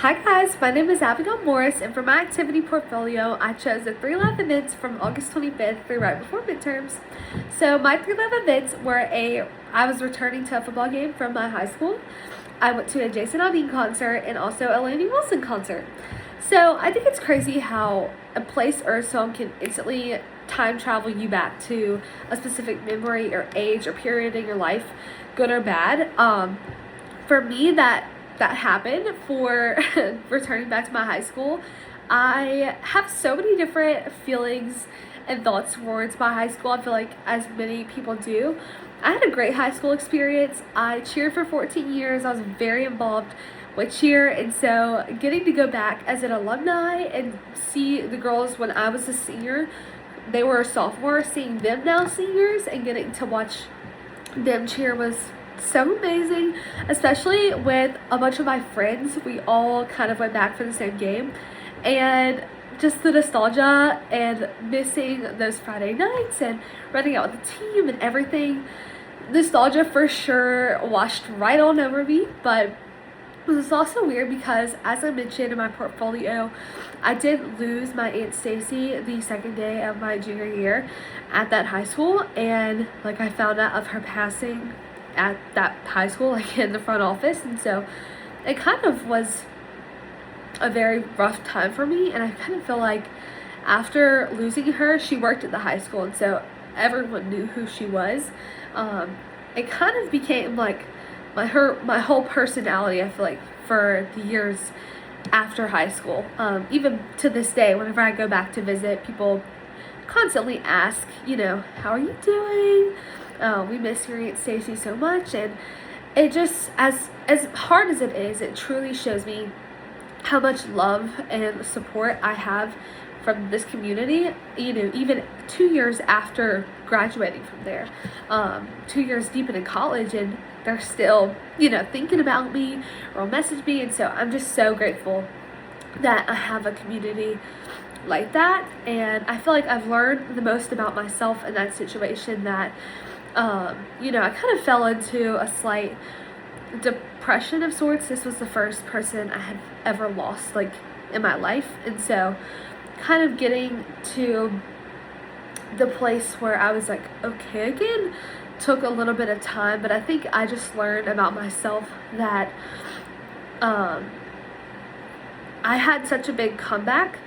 Hi guys, my name is Abigail Morris, and for my activity portfolio, I chose the 3 live events from August 25th through right before midterms. So my 3 live events were I was returning to a football game from my high school. I went to a Jason Aldean concert and also a Laney Wilson concert. So I think it's crazy how a place or a song can instantly time travel you back to a specific memory or age or period in your life, good or bad. For me, that happened for returning back to my high school. I have so many different feelings and thoughts towards my high school. I feel like as many people do. I had a great high school experience. I cheered for 14 years. I was very involved with cheer, and so getting to go back as an alumni and see the girls when I was a senior, they were a sophomore, seeing them now seniors and getting to watch them cheer was so amazing, especially with a bunch of my friends. We all kind of went back for the same game, and just the nostalgia and missing those Friday nights and running out with the team and everything. Nostalgia for sure washed right on over me, but it was also weird because, as I mentioned in my portfolio, I did lose my Aunt Stacy the second day of my junior year at that high school, and I found out of her passing at that high school, in the front office, and so it kind of was a very rough time for me. And I kind of feel like after losing her, she worked at the high school, and so everyone knew who she was. It kind of became like my whole personality, I feel like, for the years after high school. Even to this day, whenever I go back to visit, people constantly ask, how are you doing? We miss your Aunt Stacy so much. And it just, as hard as it is, it truly shows me how much love and support I have from this community, even 2 years after graduating from there, 2 years deep into college, and they're still, thinking about me or message me. And so I'm just so grateful that I have a community like that. And I feel like I've learned the most about myself in that situation, that I kind of fell into a slight depression of sorts. This was the first person I had ever lost in my life, and so kind of getting to the place where I was okay again took a little bit of time. But I think I just learned about myself that I had such a big comeback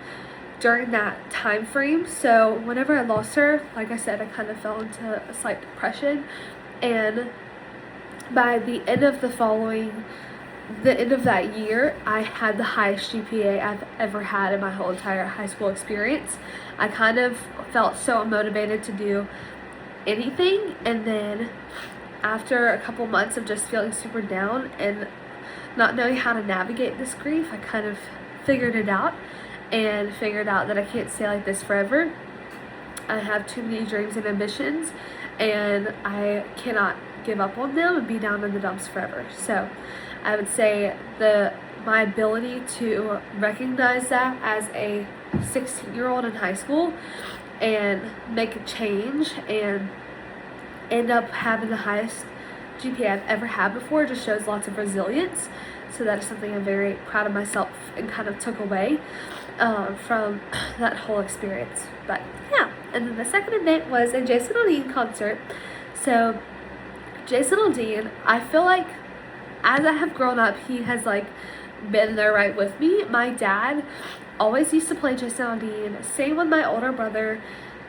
during that time frame. So whenever I lost her, like I said, I kind of fell into a slight depression, and by the end of that year, I had the highest GPA I've ever had in my whole entire high school experience. I kind of felt so motivated to do anything, and then after a couple months of just feeling super down and not knowing how to navigate this grief, I kind of figured it out, and figured out that I can't stay like this forever. I have too many dreams and ambitions, and I cannot give up on them and be down in the dumps forever. So I would say my ability to recognize that as a 16-year-old in high school and make a change and end up having the highest GPA I've ever had before just shows lots of resilience. So that is something I'm very proud of myself and kind of took away from that whole experience. But yeah, and then the second event was a Jason Aldean concert. So Jason Aldean, I feel like as I have grown up, he has been there right with me. My dad always used to play Jason Aldean. Same with my older brother.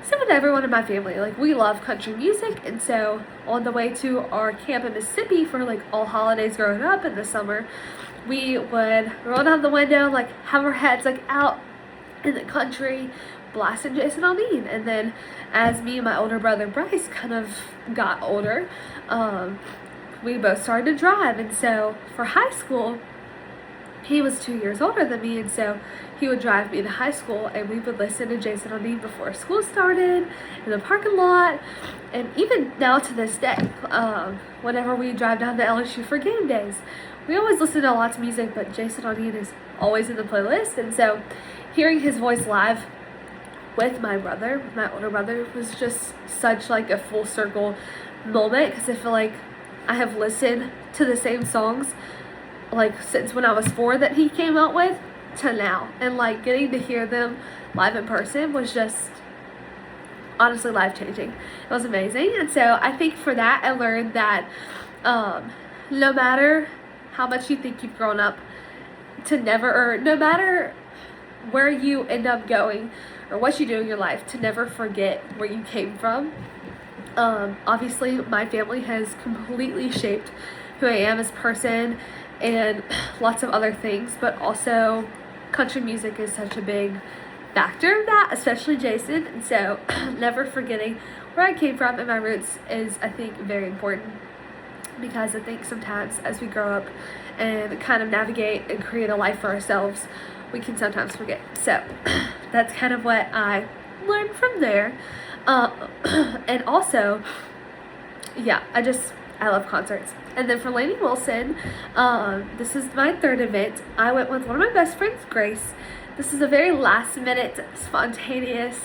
Same with everyone in my family. We love country music, and so on the way to our camp in Mississippi for all holidays growing up in the summer, we would roll down the window, have our heads out in the country, blasting Jason Aldean. And then as me and my older brother Bryce kind of got older, we both started to drive. And so for high school, he was 2 years older than me, and so he would drive me to high school, and we would listen to Jason Aldean before school started in the parking lot. And even now to this day, whenever we drive down to LSU for game days, we always listen to lots of music, but Jason Aldean is always in the playlist. And so hearing his voice live with my older brother, was just such a full circle moment, because I feel like I have listened to the same songs like since when I was 4 that he came out with to now, and like getting to hear them live in person was just honestly life-changing. It was amazing. And so I think for that I learned that no matter how much you think you've grown up, to never, or no matter where you end up going or what you do in your life, to never forget where you came from. Obviously my family has completely shaped who I am as a person and lots of other things, but also country music is such a big factor of that, especially Jason. And so never forgetting where I came from and my roots is, I think, very important, because I think sometimes as we grow up and kind of navigate and create a life for ourselves, we can sometimes forget. So that's kind of what I learned from there. And also, yeah, I love concerts. And then for Lainey Wilson, this is my 3rd event. I went with one of my best friends, Grace. This is a very last minute, spontaneous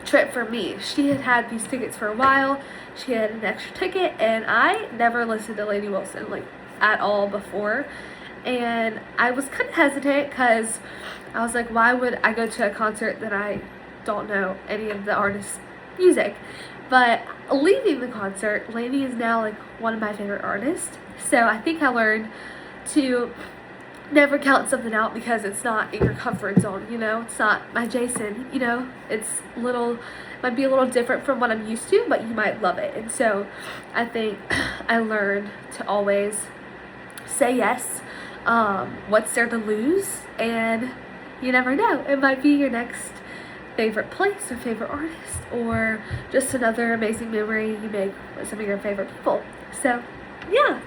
trip for me. She had these tickets for a while. She had an extra ticket, and I never listened to Lainey Wilson like at all before. And I was kind of hesitant because I was like, why would I go to a concert that I don't know any of the artists' music? But leaving the concert, Lainey is now like one of my favorite artists. So I think I learned to never count something out because it's not in your comfort zone, you know? It's not my Jason, you know? It's might be a little different from what I'm used to, but you might love it. And so I think I learned to always say yes. What's there to lose? And you never know. It might be your next favorite place or favorite artist, or just another amazing memory you make with some of your favorite people. So, yeah.